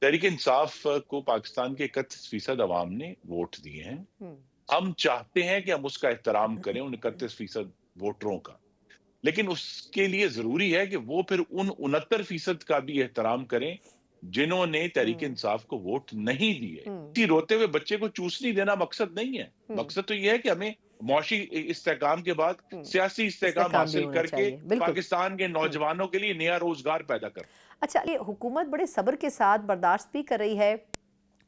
तहरीक इंसाफ को पाकिस्तान के 31% अवाम ने वोट दिए हैं। हम चाहते हैं कि हम उसका एहतराम करें, उन 31% वोटरों का। लेकिन उसके लिए जरूरी है कि वो फिर उन 69% का भी एहतराम करें जिन्होंने तहरीक इंसाफ को वोट नहीं दिए। किसी रोते हुए बच्चे को चूसनी देना मकसद नहीं है। मकसद तो ये है कि हमें मौशी इस्तेहकाम के बाद सियासी इस्तेहकाम इस्तेहकाम भी हासिल होना करके चाहिए, बिल्कुल। पाकिस्तान के नौजवानों के लिए नया रोजगार पैदा कर। अच्छा, ये हुकूमत बड़े सब्र के साथ बर्दाश्त भी कर रही है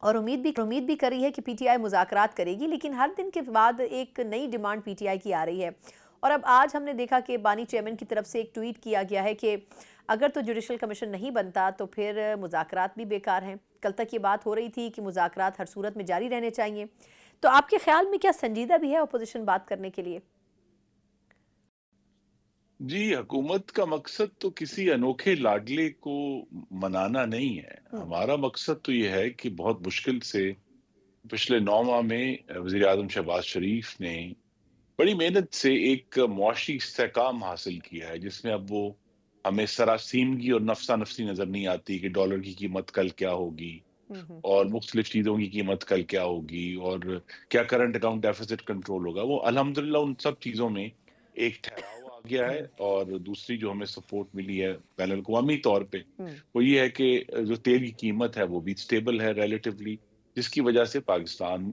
और उम्मीद भी कर रही है कि पीटीआई मुज़ाकरात करेगी, लेकिन हर दिन के बाद एक नई डिमांड पीटीआई की आ रही है। और अब आज हमने देखा कि बानी चेयरमैन की तरफ से एक ट्वीट किया गया है कि अगर तो जुडिशल कमीशन नहीं बनता तो फिर मुज़ाकरात भी बेकार हैं। कल तक ये बात हो रही थी कि मुज़ाकरात हर सूरत में जारी रहने चाहिए। तो आपके ख्याल में क्या संजीदा भी है अपोजिशन बात करने के लिए? जी, हुकूमत का मकसद तो किसी अनोखे लाडले को मनाना नहीं है। हमारा मकसद तो ये है कि बहुत मुश्किल से पिछले 9 माह में वज़ीर आज़म शहबाज शरीफ ने बड़ी मेहनत से एक मुआशी इस्तेहकाम हासिल किया है, जिसमें अब वो हमें सरासीमगी और नफसा-नफसी नज़र नहीं आती कि डॉलर की कीमत कल क्या होगी और मुख्तलिफ चीज़ों की कीमत कल क्या होगी और क्या करंट अकाउंट डेफिसिट कंट्रोल होगा। वो अल्हम्दुलिल्लाह उन सब चीज़ों में एक ठहराव आ गया है। और दूसरी जो हमें सपोर्ट मिली है बैनुल अक़वामी तौर पे, वो ये है कि जो तेल की कीमत है वो भी स्टेबल है रिलेटिवली, जिसकी वजह से पाकिस्तान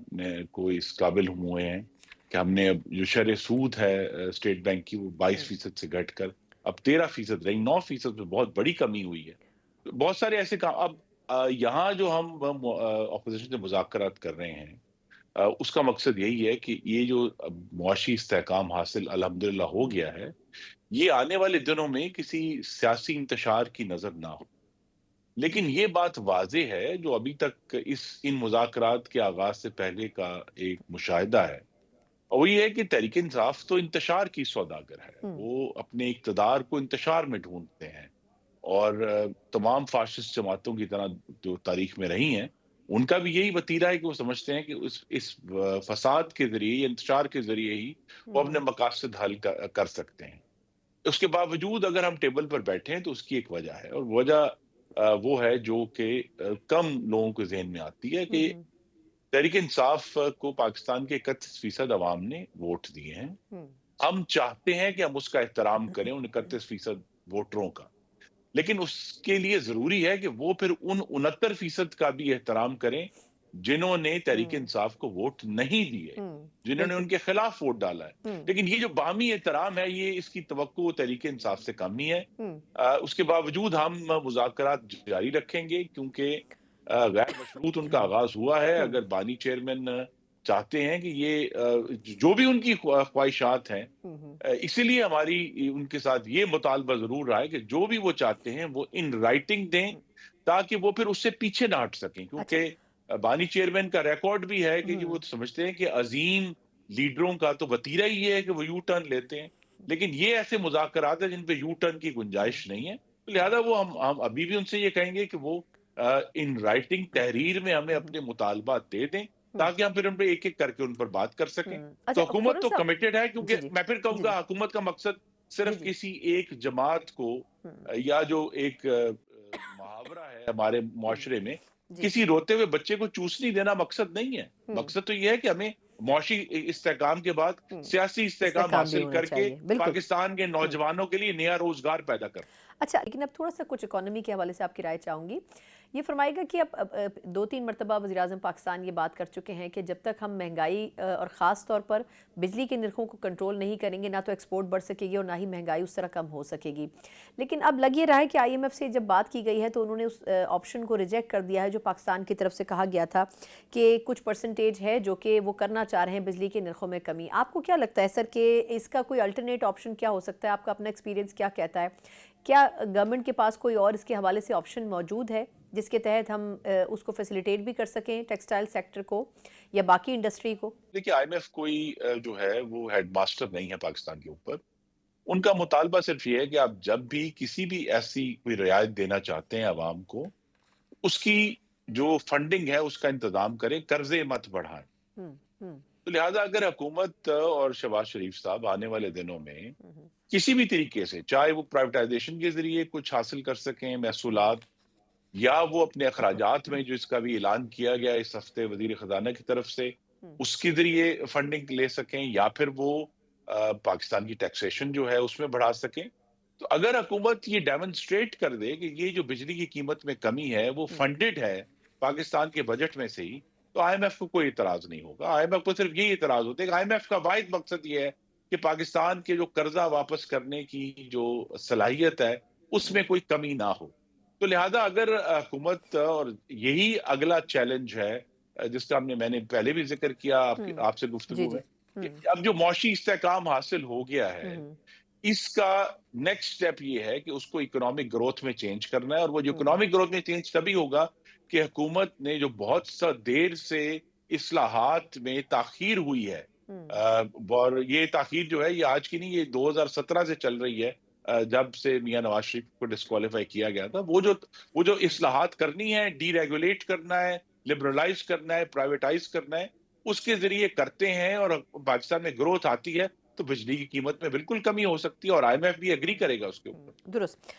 को इस काबिल हुए हैं कि हमने अब जो शरह सूद है स्टेट बैंक की, वो 22% से घटकर अब 13% रही। 9% में बहुत बड़ी कमी हुई है। बहुत सारे ऐसे काम अब यहाँ जो हम ऑपोजिशन से मुज़ाकरात कर रहे हैं, उसका मकसद यही है कि ये जो मुआशी इस्तेहकाम हासिल अल्हम्दुलिल्लाह हो गया है, ये आने वाले दिनों में किसी सियासी इंतशार की नजर ना हो। लेकिन ये बात वाज़ेह है, जो अभी तक इन मुज़ाकरात के आगाज से पहले का एक मुशाहिदा है, और वो ये है कि तहरीक इंसाफ तो इंतशार की सौदागर है। वो अपने इक़्तिदार को इंतशार में ढूंढते हैं और तमाम फाशिस्ट जमातों की तरह जो तारीख में रही हैं, उनका भी यही वतीरा है कि वो समझते हैं कि इस फसाद के ज़रिए, इंतशार के ज़रिए ही वो अपने मकासद हल कर सकते हैं। उसके बावजूद अगर हम टेबल पर बैठे हैं तो उसकी एक वजह है, और वजह वो है जो कि कम लोगों के ज़हन में आती है कि तहरीक इंसाफ को पाकिस्तान के 31% अवाम ने वोट दिए हैं। हम चाहते हैं कि हम उसका एहतराम करें, उन 31% वोटरों का। लेकिन उसके लिए जरूरी है कि वो फिर उन 69% का भी एहतराम करें जिन्होंने तहरीक इंसाफ को वोट नहीं दिए, जिन्होंने बिल्कुल। उनके खिलाफ वोट डाला है। लेकिन ये जो बाहमी एहतराम है, ये इसकी तवक्को तहरीक इंसाफ से कम ही है। उसके बावजूद हम मुज़ाकरात जारी रखेंगे, क्योंकि गैर मशरूत उनका आगाज हुआ है। अगर बानी चेयरमैन चाहते हैं कि ये जो भी उनकी ख्वाहिशात हैं, इसीलिए हमारी उनके साथ ये मुतालबा जरूर रहा है कि जो भी वो चाहते हैं वो इन राइटिंग दें, ताकि वो फिर उससे पीछे ना हट सकें। अच्छा। क्योंकि बानी चेयरमैन का रिकॉर्ड भी है कि वो समझते हैं कि अजीम लीडरों का तो वतीरा ही ये है कि वो यू टर्न लेते हैं, लेकिन ये ऐसे मुज़ाकरात हैं जिन पे यू टर्न की गुंजाइश नहीं है। तो लिहाजा वो हम अभी भी उनसे ये कहेंगे कि वो इन राइटिंग तहरीर में हमें अपने मुतालबात दे दें, ताकि हम फिर उन पे एक-एक करके उन पर बात कर सकें। तो अच्छा, हुकूमत खुर्रम तो साहब। कमिटेड है, जी क्योंकि जी। मैं फिर जी कहूँगा जी। हुकूमत का मकसद जी सिर्फ जी। किसी एक जमात को या जो एक मुहावरा है हमारे मुआशरे में, जी। किसी रोते हुए बच्चे को चूसनी देना मकसद नहीं है। मकसद तो ये है कि हमें मुआशी इस्तेहकाम के बाद सियासी इस्तेहकाम इस्तेहकाम भी हासिल होना करके चाहिए, बिल्कुल। पाकिस्तान के नौजवानों के लिए नया रोजगार पैदा कर। अच्छा, लेकिन अब थोड़ा-सा कुछ इकोनॉमी के हवाले से आपकी राय चाहूँगी। ये फरमाइएगा कि अब 2-3 मरतबा वज़ीर-ए-आज़म पाकिस्तान ये बात कर चुके हैं कि जब तक हम महंगाई और ख़ास तौर पर बिजली के नरखों को कंट्रोल नहीं करेंगे, ना तो एक्सपोर्ट बढ़ सकेगी और ना ही महंगाई उस तरह कम हो सकेगी। लेकिन अब लग ये रहा है कि आईएमएफ से जब बात की गई है तो उन्होंने उस ऑप्शन को रिजेक्ट कर दिया है जो पाकिस्तान की तरफ से कहा गया था कि कुछ परसेंटेज है जो कि वो करना चाह रहे हैं बिजली के नरखों में कमी। आपको क्या लगता है सर कि इसका कोई अल्टरनेट ऑप्शन क्या हो सकता है? आपका अपना एक्सपीरियंस क्या कहता है? क्या गवर्नमेंट के पास कोई और इसके हवाले से ऑप्शन मौजूद है जिसके तहत हम उसको फैसिलिटेट भी कर सकें टेक्सटाइल सेक्टर को या बाकी इंडस्ट्री को? देखिए, आईएमएफ कोई जो है वो हेडमास्टर नहीं है पाकिस्तान के ऊपर। उनका मुतालबा सिर्फ ये है कि आप जब भी किसी भी ऐसी कोई रियायत देना चाहते हैं आवाम को, उसकी जो फंडिंग है उसका इंतजाम करें, कर्जे मत बढ़ाएं। हम्म। हम्म। तो लिहाजा अगर हुकूमत और शहबाज शरीफ साहब आने वाले दिनों में किसी भी तरीके से, चाहे वो प्राइवेटाइजेशन के जरिए कुछ हासिल कर सकें महसूलात, یا وہ اپنے اخراجات میں جو اس کا بھی اعلان کیا گیا اس ہفتے وزیر خزانہ کی طرف سے ہوں، اس کے ذریعے فنڈنگ لے سکیں، یا پھر وہ پاکستان کی ٹیکسیشن جو ہے اس میں بڑھا سکیں۔ تو اگر حکومت یہ ڈیمونسٹریٹ کر دے کہ یہ جو بجلی کی قیمت میں کمی ہے وہ ہوں، فنڈڈ ہے پاکستان کے بجٹ میں سے ہی، تو آئی ایم ایف کو کوئی اعتراض نہیں ہوگا۔ آئی ایم ایف کو صرف یہی اعتراض ہوتا ہے کہ آئی ایم ایف کا واحد مقصد یہ ہے کہ پاکستان کے جو قرضہ واپس کرنے کی جو صلاحیت ہے اس ہوں، میں کوئی کمی نہ ہو۔ تو لہذا اگر حکومت، اور یہی اگلا چیلنج ہے جس کا میں نے پہلے بھی ذکر کیا ہوں، آپ سے جی گفتگو جی، میں، کہ ہوں، اب جو معاشی استحکام حاصل ہو گیا ہے ہوں، اس کا نیکسٹ سٹیپ یہ ہے کہ اس کو اکنامک گروتھ میں چینج کرنا ہے، اور وہ جو ہوں، اکنامک گروتھ میں چینج تبھی ہوگا کہ حکومت نے جو بہت سا دیر سے اصلاحات میں تاخیر ہوئی ہے، ہوں، اور یہ تاخیر جو ہے یہ آج کی نہیں، یہ 2017 سے چل رہی ہے، جب سے میاں نواز شریف کو ڈسکوالیفائی کیا گیا تھا۔ وہ جو اصلاحات کرنی ہے، ڈی ریگولیٹ کرنا ہے، لبرلائز کرنا ہے، پرائیویٹائز کرنا ہے، اس کے ذریعے کرتے ہیں اور پاکستان میں گروتھ آتی ہے تو بجلی کی قیمت میں بالکل کمی ہو سکتی ہے، اور آئی ایم ایف بھی ایگری کرے گا اس کے اوپر۔ درست